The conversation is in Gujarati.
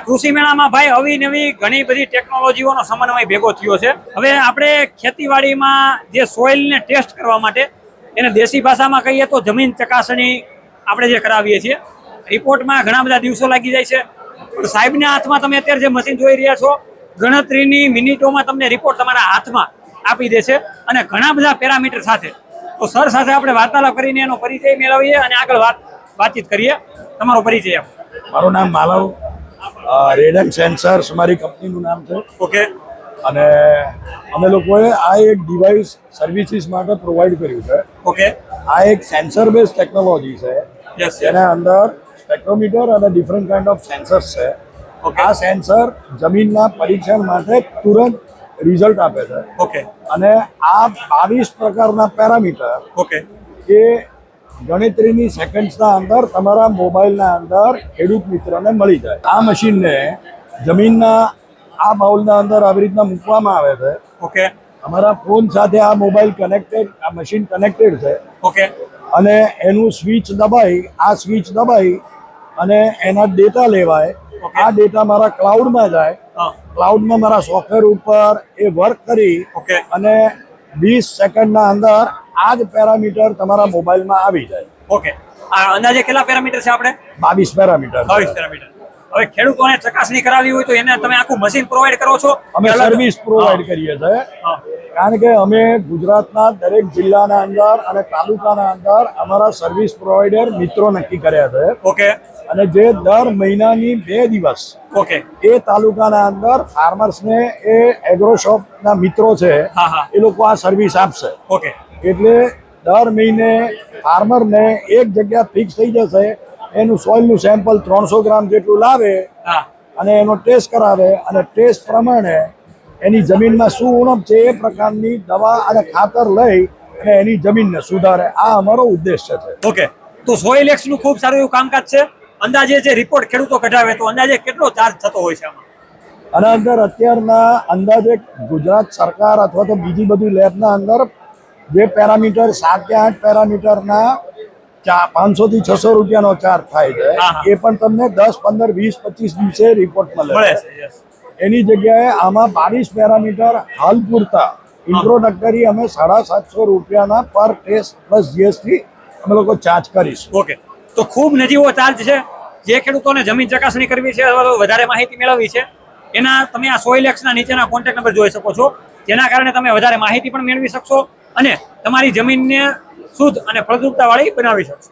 કૃષિ મેળામાં ભાઈ અવીનવી ઘણી બધી ટેકનોલોજીઓનો સમન્વય ભેગો થયો છે। હવે આપણે ખેતીવાડીમાં જે સોઇલને ટેસ્ટ કરવા માટે એને દેશી ભાષામાં કહીએ તો જમીન ચકાસણી આપણે જે કરાવીએ છીએ। રિપોર્ટમાં ઘણા બધા દિવસો લાગી જાય છે, પણ સાહેબના હાથમાં તમે અત્યારે જે મશીન જોઈ રહ્યા છો, ગણતરીની મિનિટોમાં તમને રિપોર્ટ તમારા હાથમાં આપી દેશે અને ઘણા બધા પેરામીટર સાથે। તો સર સાથે આપણે વાર્તાલાપ કરીને એનો પરિચય મેળવીએ અને આગળ વાતચીત કરીએ। તમારો પરિચય આપો। મારું નામ માલવ, રેડન સેન્સર્સ મારી કંપનીનું નામ છે। ઓકે અને અમે લોકોએ આ એક ડિવાઇસ સર્વિસીસ માટે પ્રોવાઈડ કર્યું છે। ઓકે આ એક સેન્સર બેઝ ટેકનોલોજી છે, યસ જેના અંદર સ્પેક્ટ્રોમીટર અને ડિફરન્ટ કાઇન્ડ ઓફ સેન્સર્સ છે। Okay. આ સેન્સર જમીનના પરીક્ષણ માટે તુરંત રિઝલ્ટ આપે છે ઓકે અને આ 22 પ્રકારના પેરામીટર ઓકે એ ગણતરીની સેકન્ડ્સના અંદર તમારા મોબાઈલના અંદર ખેડૂત મિત્રને મળી જાય। આ મશીનને જમીનના આ બાઉલના અંદર આવી રીતના મૂકવામાં આવે છે। ઓકે અમારા ફોન સાથે આ મોબાઈલ કનેક્ટેડ, આ મશીન કનેક્ટેડ છે ઓકે અને એનું સ્વિચ દબાઈ અને એના ડેટા લેવાય। આ ડેટા મારા ક્લાઉડમાં જાય, ક્લાઉડમાં મારા સોફ્ટવેર ઉપર એ વર્ક કરી ઓકે અને 20 સેકન્ડના અંદર આ જ પેરામીટર તમારા મોબાઈલમાં આવી જાય। ઓકે આ અંદાજે કેટલા પેરામીટર છે આપણે? 22 પેરામીટર 22 પેરામીટર। હવે ખેડૂતોને ચકાસણી કરાવી હોય તો એને તમે આખું મશીન પ્રોવાઈડ કરો છો? અમે સર્વિસ પ્રોવાઈડ કરીએ છીએ, હા કારણ કે અમે ગુજરાતના દરેક જિલ્લાના અંદર અને તાલુકાના અંદર અમારા સર્વિસ પ્રોવાઈડર મિત્રો નક્કી કર્યા છે ઓકે અને જે દર મહિનાની 2 દિવસ ઓકે એ તાલુકાના અંદર ફાર્મર્સને એ એગ્રો શોપના મિત્રો છે, હા હા એ લોકો આ સર્વિસ આપશે। ઓકે એટલે દર મહિને ફાર્મરને એક જગ્યા ફિક્સ થઈ જશે, એનું સોઇલનું સેમ્પલ 300 ગ્રામ જેટલું લાવે હા અને એનો ટેસ્ટ કરાવે અને ટેસ્ટ પ્રમાણે એની જમીનમાં શું ઉણપ છે એ પ્રકારની દવા અને ખાતર લઈ અને એની જમીનને સુધારે। આ અમારો ઉદ્દેશ્ય છે। ઓકે તો સોઇલ એક્સ નું ખૂબ સારું એવું કામકાજ છે। અંદાજે જે રિપોર્ટ ખેડૂતો કઢાવે તો અંદાજે કેટલો ચાર્જ થતો હોય છે આમાં? અને અંદર અત્યારના અંદાજે ગુજરાત સરકાર અથવા તો બીજી બધી લેબના અંદર જે પેરામીટર 7 કે 8 પેરામીટરના 500 થી 600 રૂપિયાનો ચાર્જ થાય છે, એ પણ તમને 10, 15, 20, 25 દિવસે રિપોર્ટ મળે મળે છે। છે યસ એની જગ્યાએ આમાં 22 પેરામીટર હાલ પૂરતા ઇન્ટ્રોડક્ટરી અમે 750 રૂપિયાના પર ટેસ્ટ પ્લસ જીએસટી અમે લોકો ચાર્જ કરીશું। ઓકે તો ખૂબ નજીવો ચાર્જ છે। જે ખેડૂતોને જમીન ચકાસણી કરવી છે અથવા તો વધારે માહિતી મેળવવી છે, એના તમે આ સોઇલ એક્સના નીચેના કોન્ટેક્ટ નંબર જોઈ શકો છો, જેના કારણે તમે વધારે માહિતી પણ મેળવી શકશો અને તમારી જમીનને શુદ્ધ અને ફળદ્રુપતાવાળી બનાવી શકશો।